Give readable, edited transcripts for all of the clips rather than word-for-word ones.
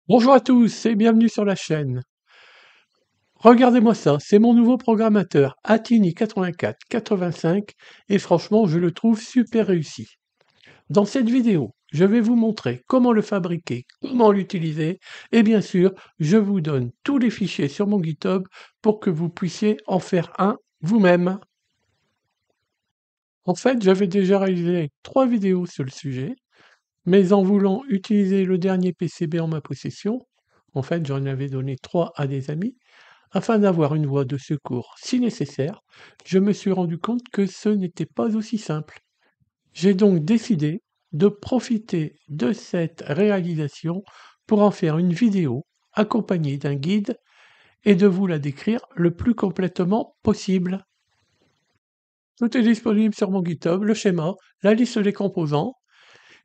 Bonjour à tous et bienvenue sur la chaîne. Regardez-moi ça, c'est mon nouveau programmateur Atini 8485 et franchement je le trouve super réussi. Dans cette vidéo, je vais vous montrer comment le fabriquer, comment l'utiliser et bien sûr je vous donne tous les fichiers sur mon GitHub pour que vous puissiez en faire un vous-même. En fait j'avais déjà réalisé 3 vidéos sur le sujet, mais en voulant utiliser le dernier PCB en ma possession, en fait j'en avais donné 3 à des amis. Afin d'avoir une voie de secours si nécessaire, je me suis rendu compte que ce n'était pas aussi simple. J'ai donc décidé de profiter de cette réalisation pour en faire une vidéo accompagnée d'un guide et de vous la décrire le plus complètement possible. Tout est disponible sur mon GitHub, le schéma, la liste des composants,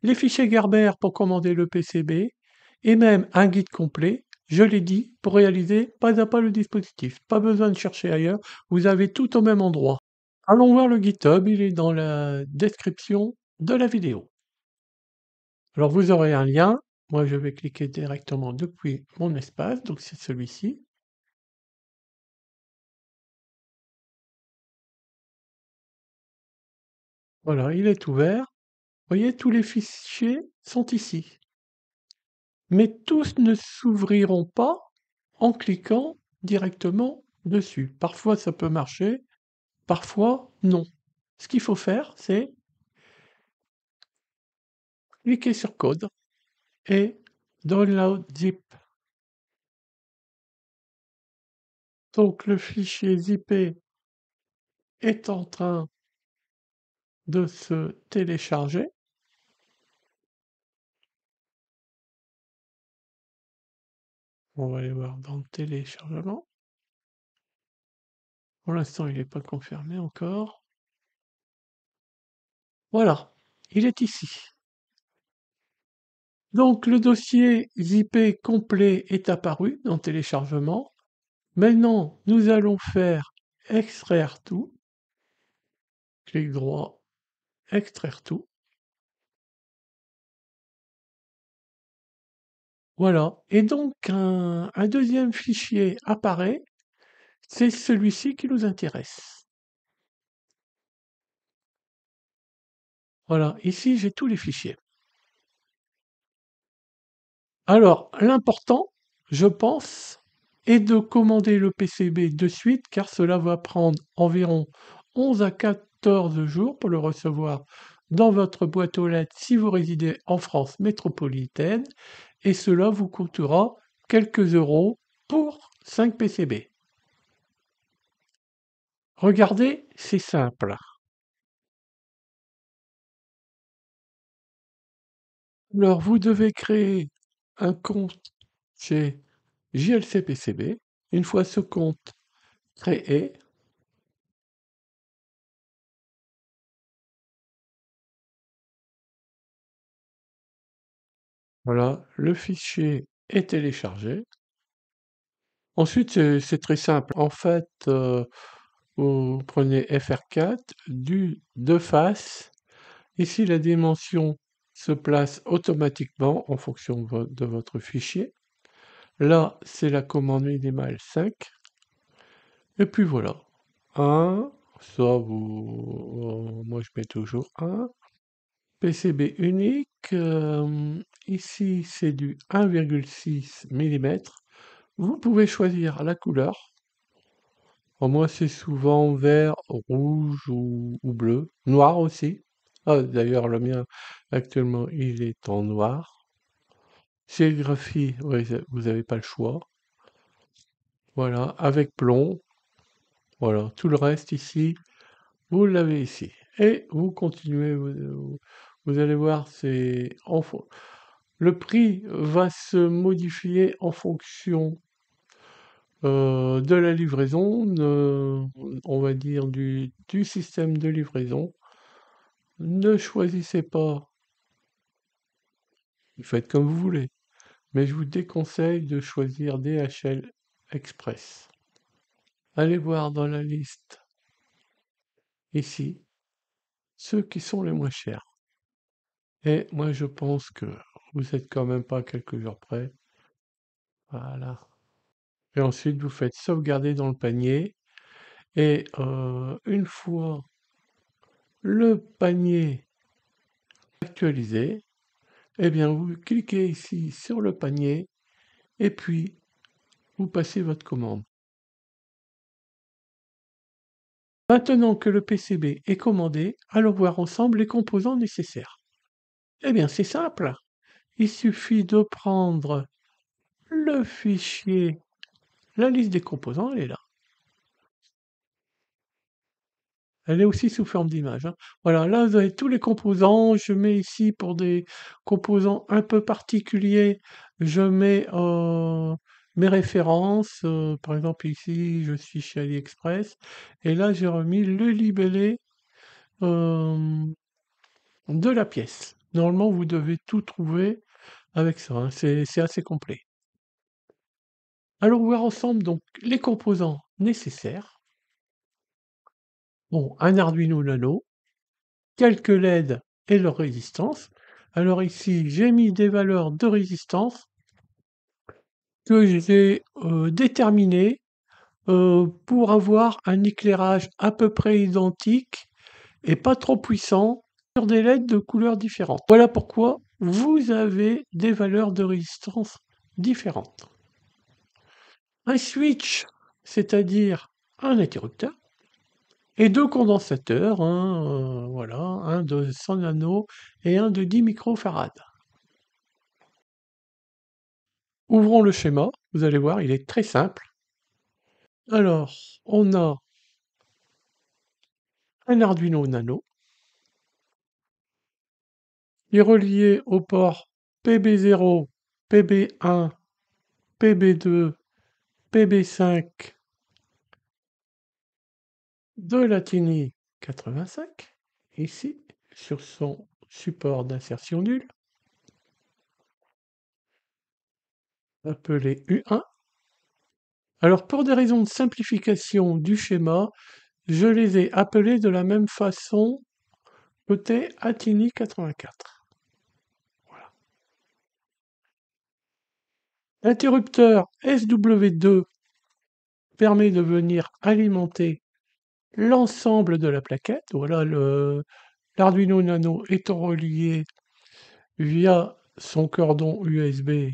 les fichiers Gerber pour commander le PCB et même un guide complet, je l'ai dit, pour réaliser pas à pas le dispositif. Pas besoin de chercher ailleurs, vous avez tout au même endroit. Allons voir le GitHub, il est dans la description de la vidéo. Alors vous aurez un lien, moi je vais cliquer directement depuis mon espace, donc c'est celui-ci. Voilà, il est ouvert. Vous voyez, tous les fichiers sont ici. Mais tous ne s'ouvriront pas en cliquant directement dessus. Parfois ça peut marcher, parfois non. Ce qu'il faut faire, c'est cliquer sur code et download zip. Donc le fichier zippé est en train de se télécharger. On va aller voir dans le téléchargement. Pour l'instant, il n'est pas confirmé encore. Voilà, il est ici. Donc le dossier zippé complet est apparu dans téléchargement. Maintenant, nous allons faire extraire tout. Clic droit, extraire tout. Voilà. Et donc un deuxième fichier apparaît. C'est celui-ci qui nous intéresse. Voilà, ici j'ai tous les fichiers. Alors, l'important, je pense, est de commander le PCB de suite, car cela va prendre environ 11 à 14 jours pour le recevoir dans votre boîte aux lettres si vous résidez en France métropolitaine, et cela vous coûtera quelques euros pour 5 PCB. Regardez, c'est simple. Alors, vous devez créer un compte chez JLC PCB. Une fois ce compte créé, voilà, le fichier est téléchargé. Ensuite, c'est très simple. En fait, vous prenez FR4, de face. Ici, la dimension se place automatiquement en fonction de votre fichier. Là, c'est la commande minimale 5. Et puis voilà. 1, ça moi je mets toujours 1. PCB unique, ici c'est du 1,6 mm. Vous pouvez choisir la couleur. Moi c'est souvent vert, rouge ou bleu. Noir aussi. Ah, d'ailleurs le mien actuellement il est en noir. Sérigraphie, ouais, vous n'avez pas le choix. Voilà, avec plomb. Voilà, tout le reste ici, vous l'avez ici. Et vous continuez, vous allez voir, le prix va se modifier en fonction de la livraison, on va dire du système de livraison. Ne choisissez pas, faites comme vous voulez, mais je vous déconseille de choisir DHL Express. Allez voir dans la liste ici ceux qui sont les moins chers. Et moi je pense que vous êtes quand même pas à quelques jours près. Voilà. Et ensuite, vous faites sauvegarder dans le panier. Et une fois le panier actualisé, eh bien, vous cliquez ici sur le panier et puis vous passez votre commande. Maintenant que le PCB est commandé, allons voir ensemble les composants nécessaires. Eh bien, c'est simple. Il suffit de prendre le fichier, la liste des composants, elle est là. Elle est aussi sous forme d'image, hein. Voilà, là vous avez tous les composants. Je mets ici pour des composants un peu particuliers, je mets mes références. Par exemple ici, je suis chez AliExpress et là j'ai remis le libellé de la pièce. Normalement, vous devez tout trouver avec ça, hein, c'est assez complet. Allons voir ensemble donc les composants nécessaires. Bon, un Arduino Nano, quelques LED et leur résistance. Alors ici, j'ai mis des valeurs de résistance que j'ai déterminées pour avoir un éclairage à peu près identique et pas trop puissant sur des LED de couleurs différentes. Voilà pourquoi vous avez des valeurs de résistance différentes. Un switch, c'est-à-dire un interrupteur, et deux condensateurs, voilà, un de 100 nano et un de 10 microfarads. Ouvrons le schéma, vous allez voir, il est très simple. Alors, on a un Arduino Nano, il est relié au port PB0, PB1, PB2, PB5 de la Tiny 85, ici, sur son support d'insertion nulle, appelé U1. Alors, pour des raisons de simplification du schéma, je les ai appelés de la même façon côté Atini 84. Voilà. L'interrupteur SW2 permet de venir alimenter l'ensemble de la plaquette. Voilà, l'Arduino Nano étant relié via son cordon USB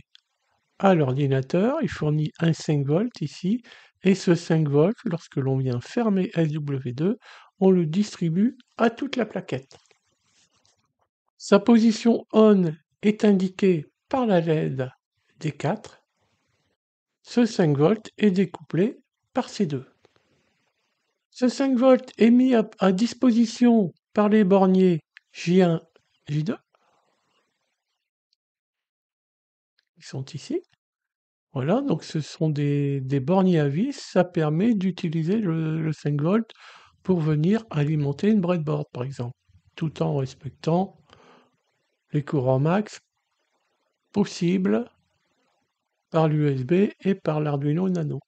à l'ordinateur, il fournit un 5 volts ici, et ce 5 volts, lorsque l'on vient fermer SW2, on le distribue à toute la plaquette. Sa position on est indiquée par la LED D4. Ce 5 volts est découplé par ces deux. Ce 5 volts est mis à disposition par les borniers J1, J2, qui sont ici. Voilà, donc ce sont des borniers à vis, ça permet d'utiliser le 5 volts pour venir alimenter une breadboard, par exemple, tout en respectant les courants max possibles par l'USB et par l'Arduino Nano.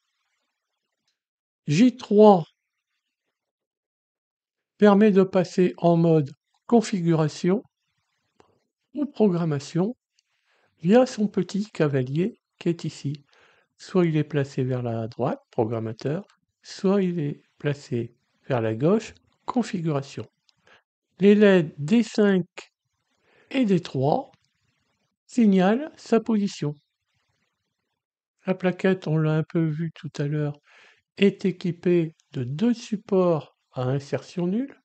J3 permet de passer en mode configuration ou programmation via son petit cavalier qui est ici. Soit il est placé vers la droite, programmateur, soit il est placé vers la gauche, configuration. Les LED D5 et D3 signalent sa position. La plaquette, on l'a un peu vu tout à l'heure, est équipée de deux supports à insertion nulle,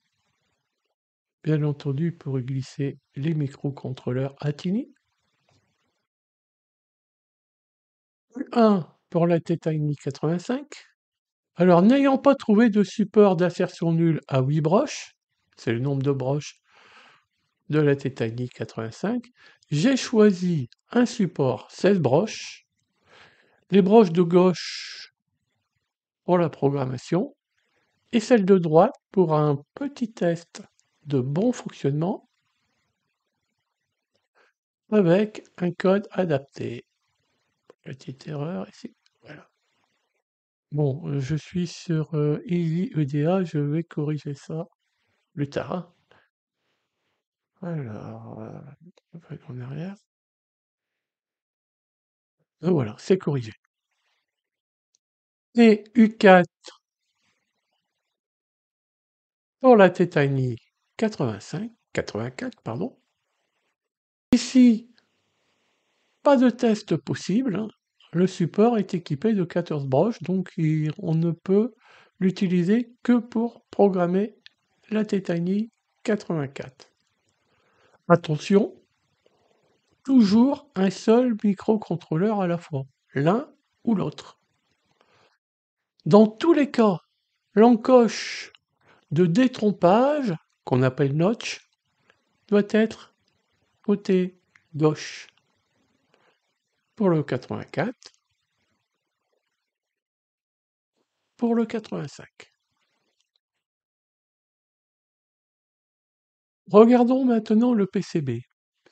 bien entendu pour y glisser les microcontrôleurs Atini. Un pour la Titany 85. Alors, n'ayant pas trouvé de support d'insertion nulle à 8 broches, c'est le nombre de broches de la Titany 85, j'ai choisi un support 16 broches, les broches de gauche pour la programmation et celle de droite pour un petit test de bon fonctionnement avec un code adapté. Petite erreur ici, voilà. Bon, je suis sur Easy EDA, je vais corriger ça plus tard. Alors, en arrière. Voilà, c'est corrigé. Et U4 pour la Titani 84, pardon. Ici, pas de test possible, hein. Le support est équipé de 14 broches, donc on ne peut l'utiliser que pour programmer la Titani 84. Attention, toujours un seul microcontrôleur à la fois, l'un ou l'autre. Dans tous les cas, l'encoche de détrompage, qu'on appelle notch, doit être côté gauche pour le 84, pour le 85. Regardons maintenant le PCB.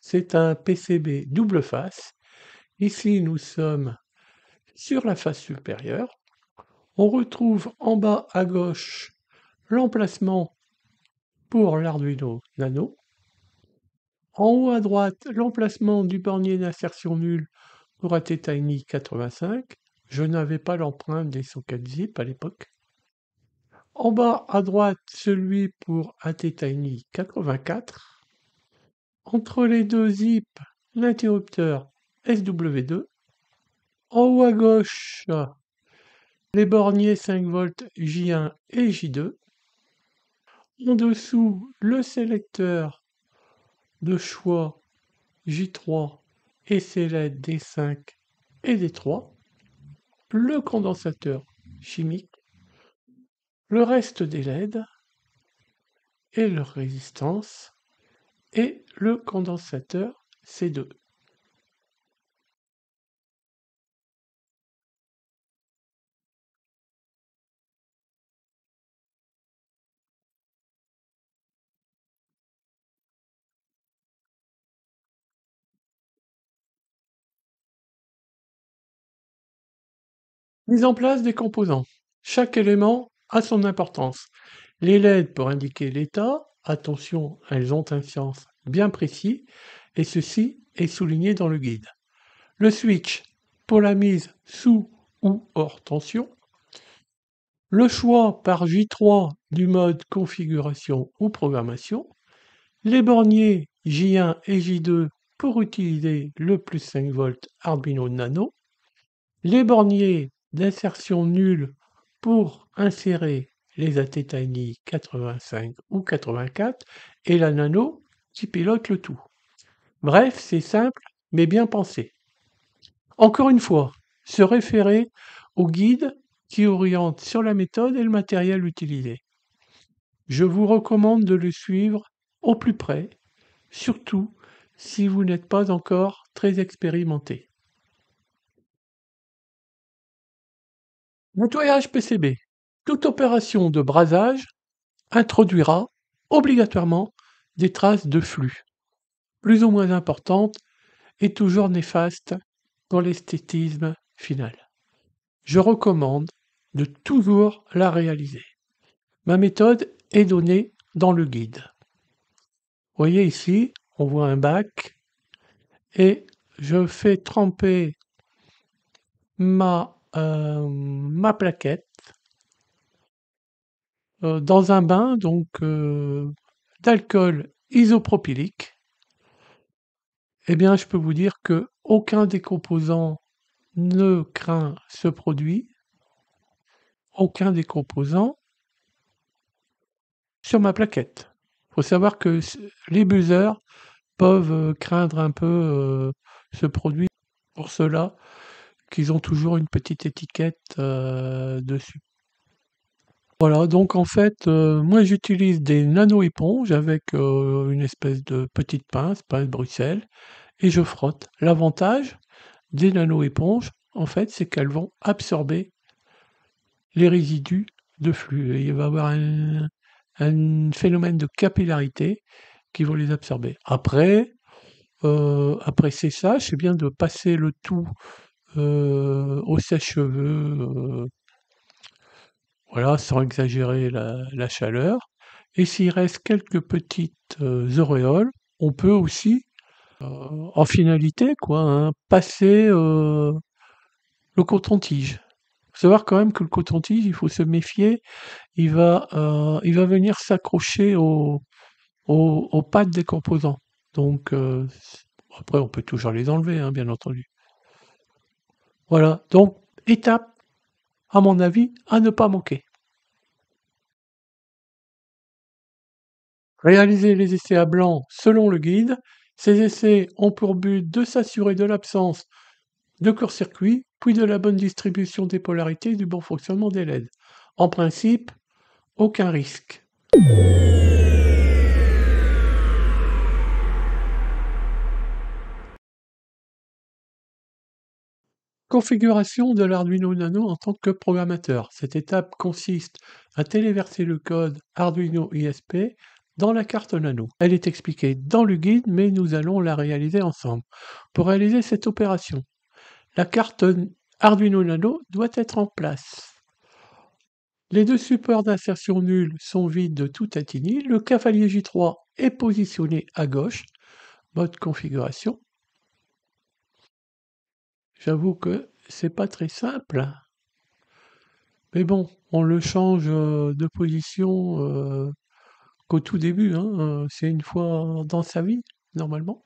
C'est un PCB double face. Ici, nous sommes sur la face supérieure. On retrouve en bas à gauche l'emplacement pour l'Arduino Nano. En haut à droite, l'emplacement du bornier d'insertion nulle pour ATtiny 85. Je n'avais pas l'empreinte des sockets zip à l'époque. En bas à droite, celui pour ATtiny 84. Entre les deux zips, l'interrupteur SW2. En haut à gauche, les borniers 5 volts J1 et J2. En dessous, le sélecteur de choix J3 et ses LED D5 et D3. Le condensateur chimique, le reste des LED et leur résistance et le condensateur C2. Mise en place des composants. Chaque élément a son importance. Les LED pour indiquer l'état, attention, elles ont un sens bien précis, et ceci est souligné dans le guide. Le switch pour la mise sous ou hors tension. Le choix par J3 du mode configuration ou programmation. Les borniers J1 et J2 pour utiliser le plus 5 volts Arduino Nano. Les borniers d'insertion nulle pour insérer les ATtiny 85 ou 84 et la Nano qui pilote le tout. Bref, c'est simple mais bien pensé. Encore une fois, se référer au guide qui oriente sur la méthode et le matériel utilisé. Je vous recommande de le suivre au plus près, surtout si vous n'êtes pas encore très expérimenté. Nettoyage PCB. Toute opération de brasage introduira obligatoirement des traces de flux, plus ou moins importantes et toujours néfastes pour l'esthétisme final. Je recommande de toujours la réaliser. Ma méthode est donnée dans le guide. Vous voyez ici, on voit un bac et je fais tremper ma plaquette dans un bain donc d'alcool isopropylique. Eh bien, je peux vous dire que aucun des composants ne craint ce produit, aucun des composants sur ma plaquette. Il faut savoir que les buzzers peuvent craindre un peu ce produit, pour cela qu'ils ont toujours une petite étiquette dessus. Voilà, donc en fait, moi j'utilise des nano-éponges avec une espèce de petite pince Bruxelles, et je frotte. L'avantage des nano-éponges, en fait, c'est qu'elles vont absorber les résidus de flux. Et il va y avoir un phénomène de capillarité qui vont les absorber. Après séchage, c'est bien de passer le tout au sèche-cheveux, voilà, sans exagérer la chaleur. Et s'il reste quelques petites auréoles, on peut aussi, en finalité, quoi, hein, passer le coton-tige. Faut savoir quand même que le coton-tige, il faut se méfier, il va venir s'accrocher aux pattes des composants. Donc, après, on peut toujours les enlever, hein, bien entendu. Voilà, donc étape, à mon avis, à ne pas manquer. Réaliser les essais à blanc selon le guide. Ces essais ont pour but de s'assurer de l'absence de court-circuit, puis de la bonne distribution des polarités et du bon fonctionnement des LED. En principe, aucun risque. Configuration de l'Arduino Nano en tant que programmateur. Cette étape consiste à téléverser le code Arduino ISP dans la carte Nano. Elle est expliquée dans le guide, mais nous allons la réaliser ensemble. Pour réaliser cette opération, la carte Arduino Nano doit être en place. Les deux supports d'insertion nulle sont vides de tout atini. Le cavalier J3 est positionné à gauche. Mode configuration. J'avoue que c'est pas très simple. Mais bon, on le change de position qu'au tout début, hein, c'est une fois dans sa vie, normalement.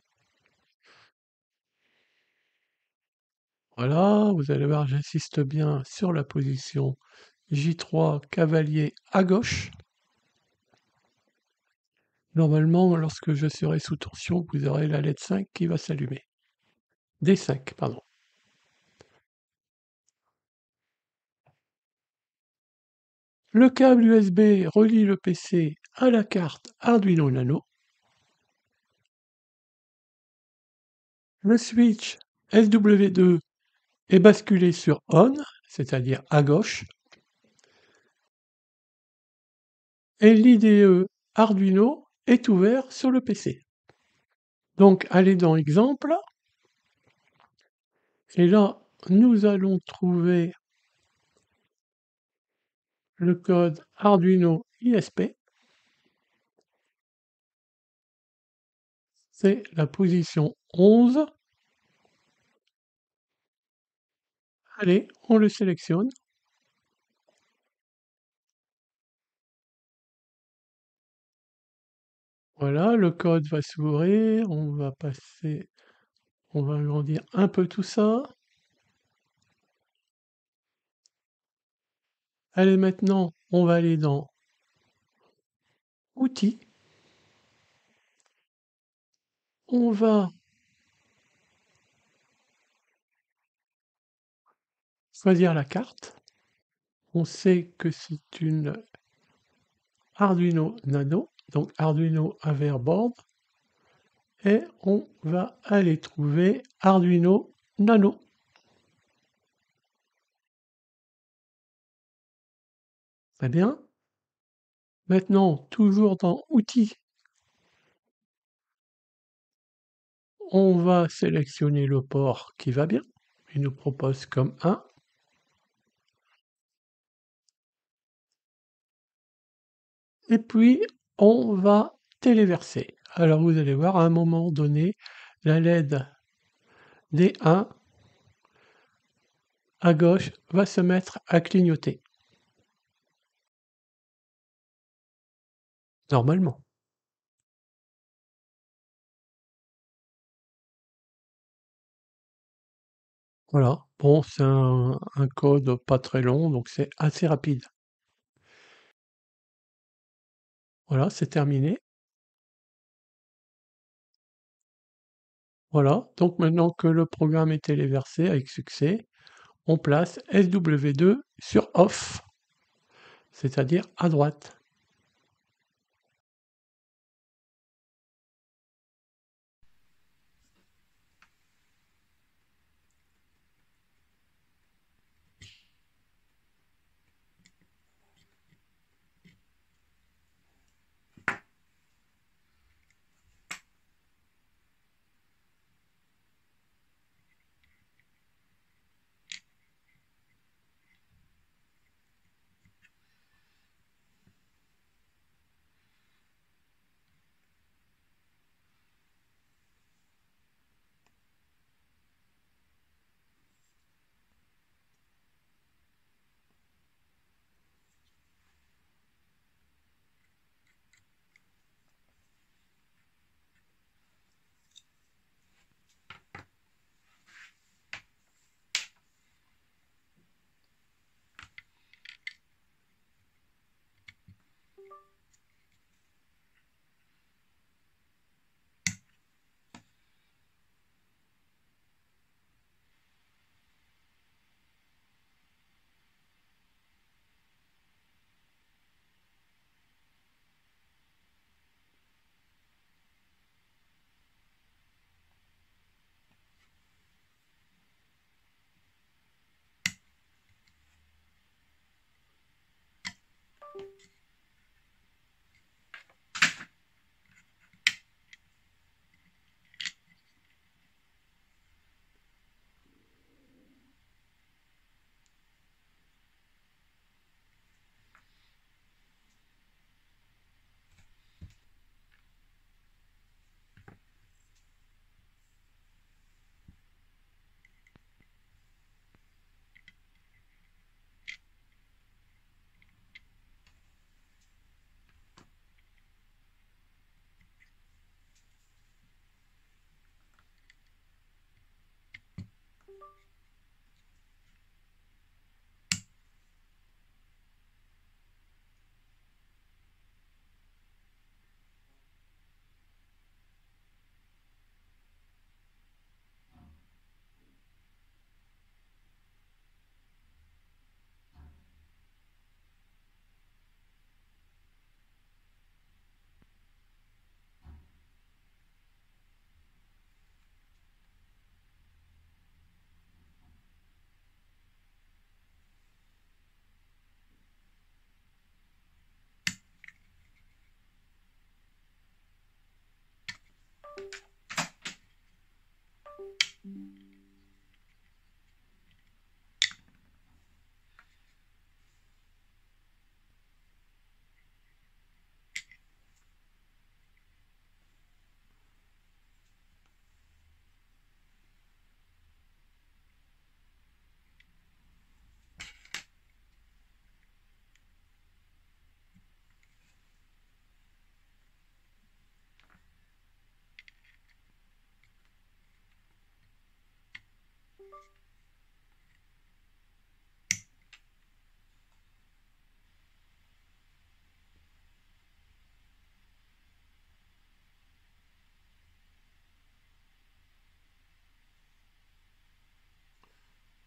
Voilà, vous allez voir, j'insiste bien sur la position J3 cavalier à gauche. Normalement, lorsque je serai sous tension, vous aurez la LED 5 qui va s'allumer. D5, pardon. Le câble USB relie le PC à la carte Arduino Nano. Le switch SW2 est basculé sur ON, c'est-à-dire à gauche. Et l'IDE Arduino est ouvert sur le PC. Donc, allez dans Exemple. Et là, nous allons trouver le code Arduino ISP. C'est la position 11. Allez, on le sélectionne. Voilà, le code va s'ouvrir. On va agrandir un peu tout ça. Allez, maintenant, on va aller dans Outils. On va choisir la carte. On sait que c'est une Arduino Nano, donc Arduino Hoverboard. Et on va aller trouver Arduino Nano. Très bien. Maintenant, toujours dans Outils, on va sélectionner le port qui va bien. Il nous propose comme 1. Et puis, on va téléverser. Alors, vous allez voir, à un moment donné, la LED D1 à gauche va se mettre à clignoter. Normalement. Voilà. Bon, c'est un code pas très long, donc c'est assez rapide. Voilà, c'est terminé. Voilà, donc maintenant que le programme est téléversé avec succès, on place SW2 sur Off, c'est-à-dire à droite.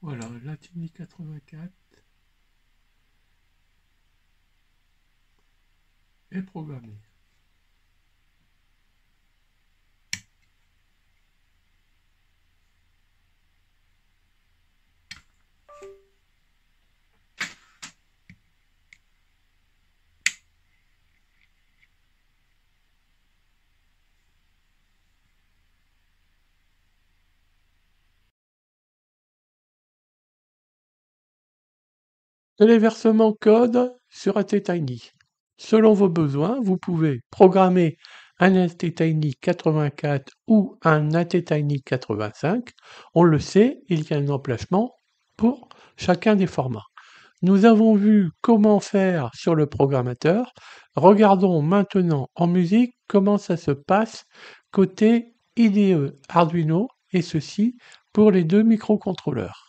Voilà, Latini 84 est programmé. Téléversement code sur ATTiny. Selon vos besoins, vous pouvez programmer un ATTiny 84 ou un ATTiny 85. On le sait, il y a un emplacement pour chacun des formats. Nous avons vu comment faire sur le programmateur. Regardons maintenant en musique comment ça se passe côté IDE Arduino, et ceci pour les deux microcontrôleurs.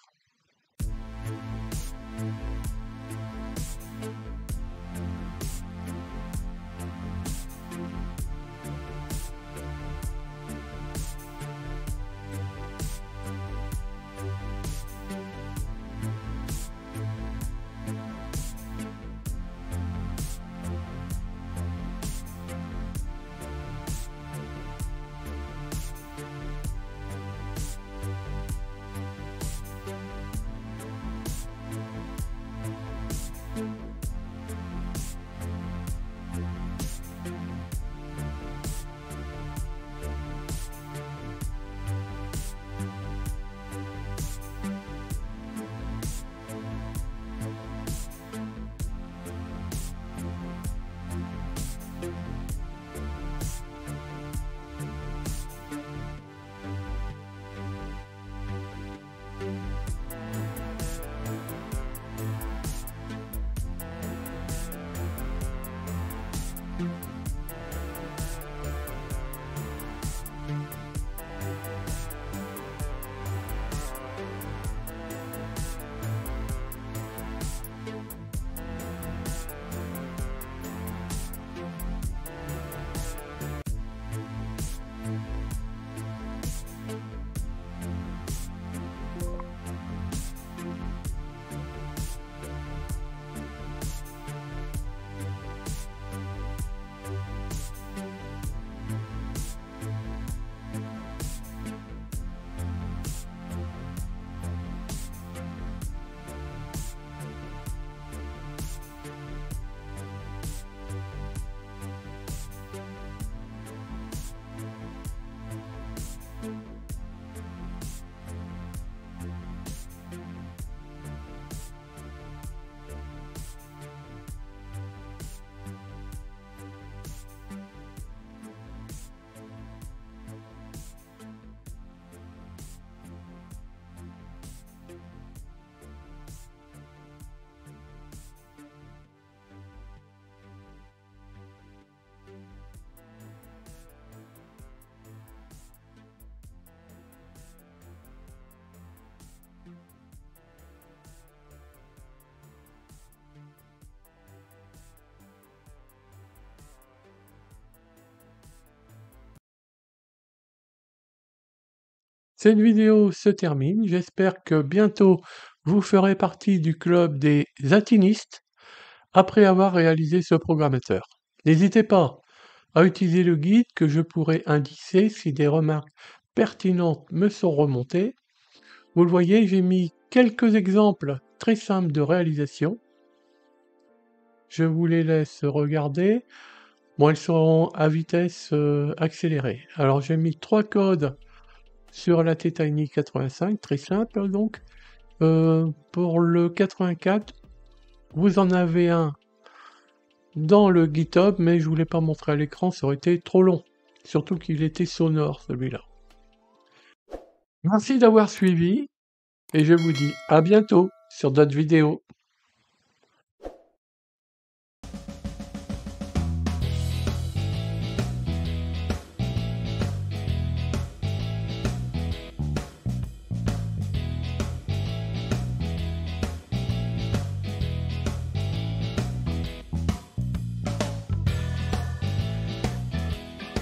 Cette vidéo se termine, j'espère que bientôt vous ferez partie du club des atinistes après avoir réalisé ce programmateur. N'hésitez pas à utiliser le guide que je pourrai indiquer si des remarques pertinentes me sont remontées. Vous le voyez, j'ai mis quelques exemples très simples de réalisation. Je vous les laisse regarder. Bon, elles seront à vitesse accélérée. Alors j'ai mis 3 codes sur la ATTiny 85, très simple donc. Pour le 84, vous en avez un dans le GitHub, mais je ne voulais pas montrer à l'écran, ça aurait été trop long. Surtout qu'il était sonore celui-là. Merci d'avoir suivi et je vous dis à bientôt sur d'autres vidéos.